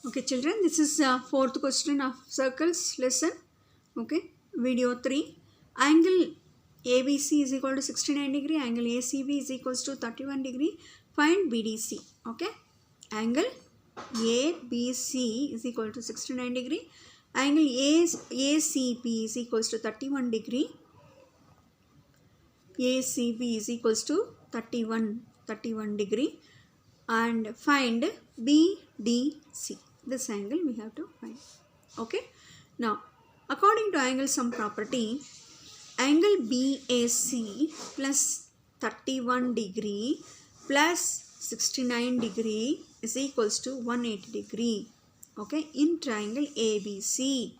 Okay, children, this is fourth question of circles lesson. Okay, video 3. Angle ABC is equal to 69 degree. Angle ACB is equals to 31 degree. Find BDC. Okay, angle ABC is equal to 69 degree. Angle ACB is equals to 31 degree. ACB is equals to 31 degree. And find BDC. This angle we have to find. Okay. Now, according to angle sum property, angle BAC plus 31 degree plus 69 degree is equals to 180 degree. Okay. In triangle ABC.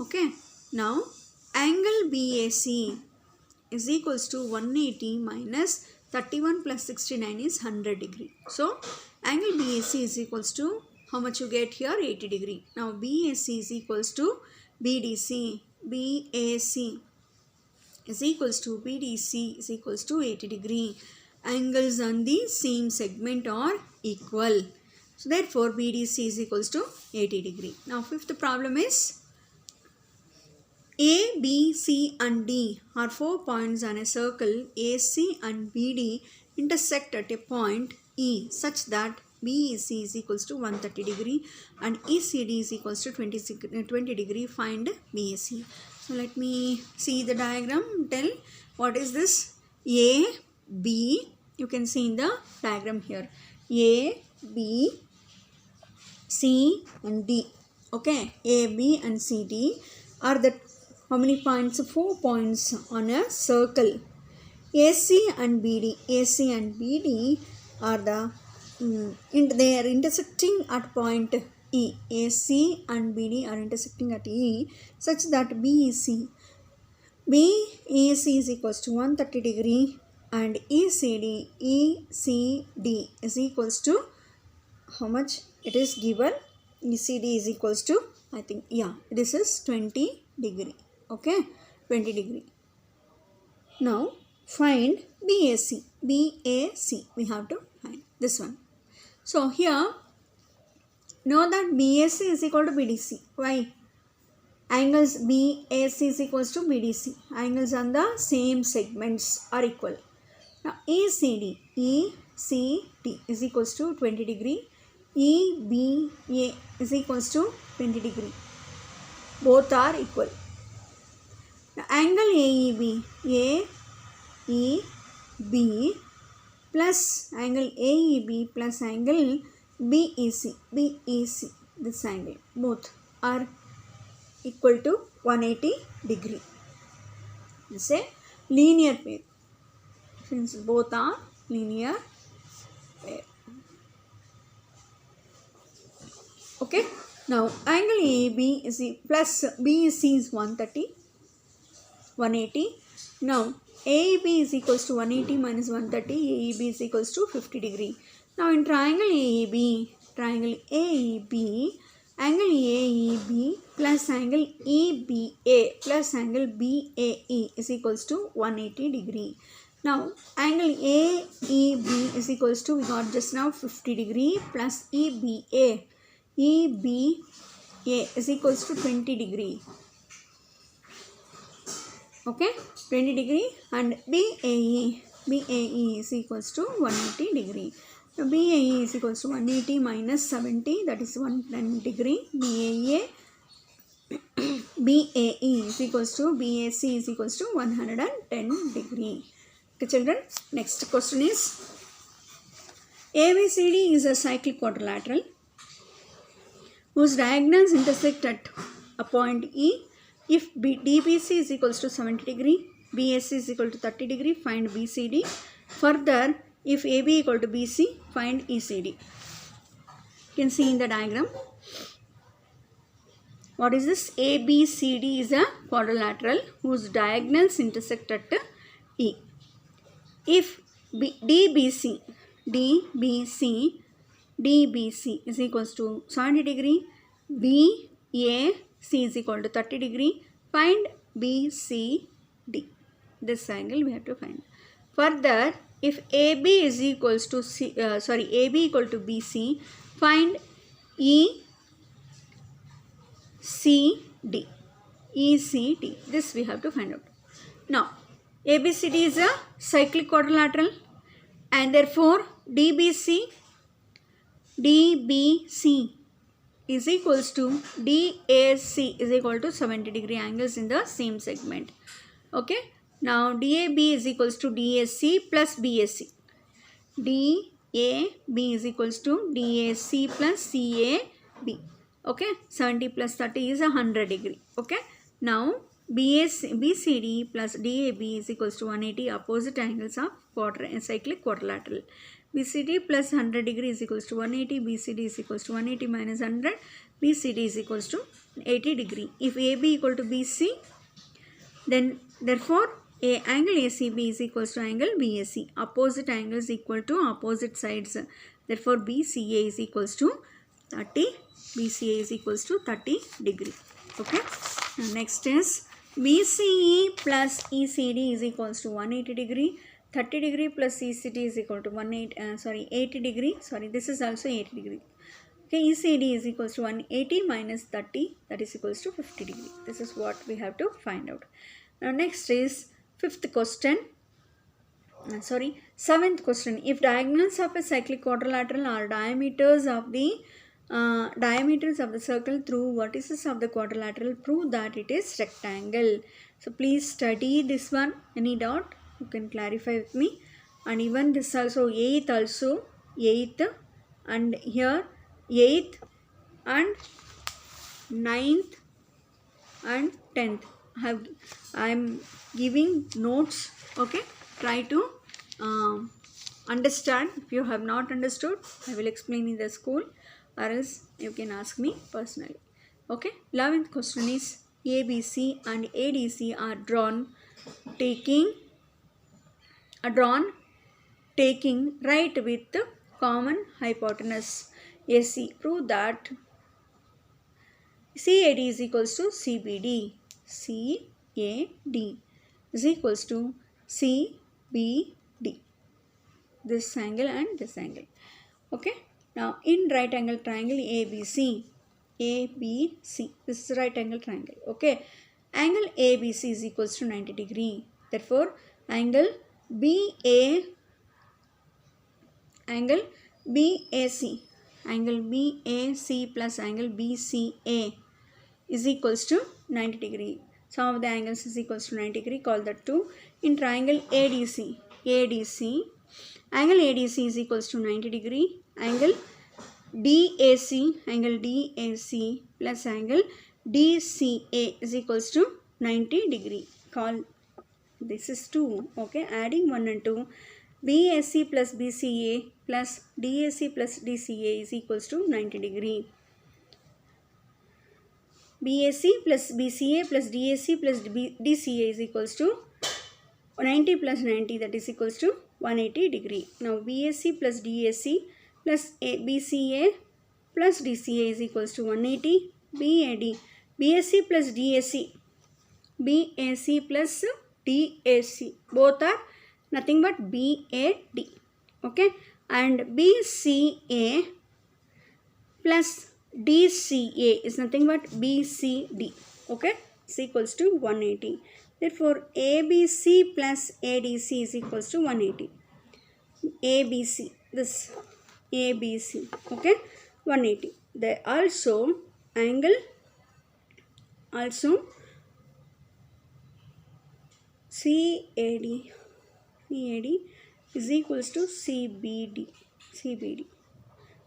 Okay. Now, angle BAC is equals to 180 minus 31 plus 69 is 100 degree. So, angle BAC is equals to, how much you get here? 80 degree. Now, BAC is equals to BDC. BAC is equals to BDC is equals to 80 degree. Angles on the same segment are equal. So, therefore, BDC is equals to 80 degree. Now, fifth problem is, A, B, C and D are 4 points on a circle. AC and BD intersect at a point E such that BEC is equals to 130 degree and ECD is equals to 20 degree. Find BAC. So let me see the diagram. Tell what is this? A, B. You can see in the diagram here. A, B, C and D. Okay. A, B and C, D are the how many points? 4 points on a circle. AC and BD. AC and BD are they are intersecting at point E. AC and BD are intersecting at E such that BEC is equals to 130 degree and ECD is equals to how much? It is given. ECD is equals to, I think, yeah, this is 20 degree. Okay, 20 degree. Now, find BAC. BAC. We have to find this one. So, here, know that BAC is equal to BDC. Why? Angles BAC is equals to BDC. Angles on the same segments are equal. Now, ECD is equals to 20 degree. EBA is equals to 20 degree. Both are equal. Now, angle AEB plus angle AEB plus angle BEC, this angle, both are equal to 180 degree. This is a linear pair. Since both are linear pair. Okay. Now, angle AEB is plus BEC is 130. 180. Now, AEB is equals to 180 minus 130. AEB is equals to 50 degree. Now, in triangle AEB, angle AEB plus angle EBA plus angle BAE is equals to 180 degree. Now, angle AEB is equals to, we got just now 50 degree plus EBA is equals to 20 degree. Okay, 20 degree and BAE is equals to 180 degree. So, BAE is equals to 180 minus 70, that is 110 degree. BAE is equals to BAC is equals to 110 degree. Okay, children, next question is, ABCD is a cyclic quadrilateral whose diagonals intersect at a point E. If DBC is equals to 70 degree, BAC is equal to 30 degree, find BCD. Further, if AB equal to BC, find ECD. You can see in the diagram. What is this? ABCD is a quadrilateral whose diagonals intersect at E. If DBC is equals to 70 degree, BAC is equal to 30 degree, find BCD. This angle we have to find. Further, if AB is equals to AB equal to BC, find CD. ECD. This we have to find out. Now, ABCD is a cyclic quadrilateral, and therefore DBC is equals to DAC is equal to 70 degree angles in the same segment. Okay. Now, DAB is equals to DAC plus BAC. DAB is equals to DAC plus CAB. Okay. 70 plus 30 is 100 degree. Okay. Now, BCD plus DAB is equals to 180 opposite angles of cyclic quadrilateral. BCD plus 100 degree is equals to 180. BCD is equals to 180 minus 100. BCD is equals to 80 degree. If AB equal to BC, then therefore angle ACB is equals to angle BAC. Opposite angles equal to opposite sides. Therefore BCA is equals to 30. BCA is equals to 30 degree. Okay. Now next is BCE plus ECD is equals to 180 degree. 30 degree plus ECD is equal to 80 degree. Sorry, this is also 80 degree. Okay, ECD is equals to 180 minus 30, that is equals to 50 degree. This is what we have to find out. Now next is seventh question. If diagonals of a cyclic quadrilateral are diameters of the circle through vertices of the quadrilateral, prove that it is rectangle. So please study this one. Any doubt, you can clarify with me. And even this also, 8th and here 8th and 9th and 10th. I am giving notes. Okay, try to understand. If you have not understood, I will explain in the school, or else you can ask me personally. Okay, 11th question is ABC and ADC are drawn taking right with common hypotenuse AC. Prove that CAD is equals to CBD. CAD is equals to CBD. This angle and this angle. Okay. Now, in right angle triangle ABC, this is right angle triangle. Okay. Angle ABC is equals to 90 degree. Therefore, angle BAC plus angle BCA is equals to 90 degree. Sum of the angles is equals to 90 degree. Call that 2. In triangle ADC, angle ADC is equals to 90 degree. Angle DAC plus angle DCA is equals to 90 degree. Call this is 2. Okay, adding 1 and 2. BAC plus BCA plus DAC plus DCA is equals to 90 degree. BAC plus BCA plus DAC plus DCA is equals to 90 plus 90, that is equals to 180 degree. Now BAC plus DAC plus BCA plus DCA is equals to 180. BAC plus DAC both are nothing but BAD. Okay, and BCA plus DCA is nothing but BCD. Okay, is equals to 180. Therefore, ABC plus ADC is equals to 180. ABC, this ABC, okay, 180. There also angle CAD is equals to CBD.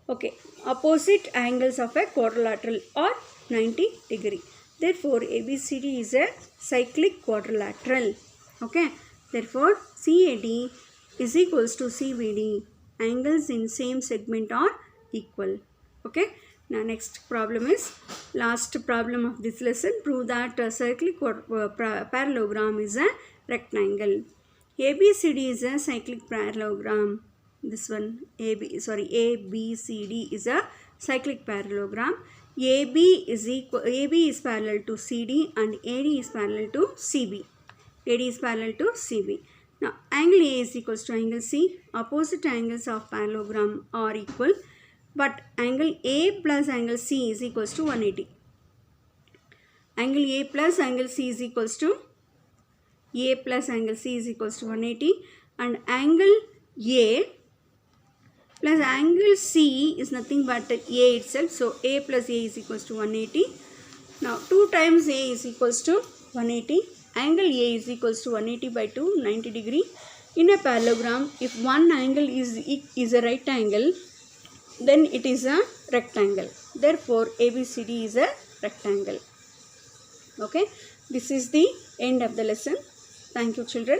Okay, opposite angles of a quadrilateral are 90 degree. Therefore, ABCD is a cyclic quadrilateral. Okay, therefore, CAD is equals to CBD. Angles in same segment are equal. Okay, now next problem is last problem of this lesson. Prove that a cyclic parallelogram is a rectangle. ABCD is a cyclic parallelogram. This one ABCD is a cyclic parallelogram. AB is parallel to CD and AD is parallel to CB. AD is parallel to CB. Now angle A is equals to angle C. Opposite angles of parallelogram are equal, but angle A plus angle C is equals to 180. angle A plus angle C is equals to A plus angle C is equals to 180, and angle A plus angle C is nothing but A itself. So A plus A is equals to 180. Now 2 times A is equals to 180. Angle A is equals to 180 by 2, 90 degree. In a parallelogram, if one angle is a right angle, then it is a rectangle. Therefore, ABCD is a rectangle. Okay, this is the end of the lesson. Thank you, children.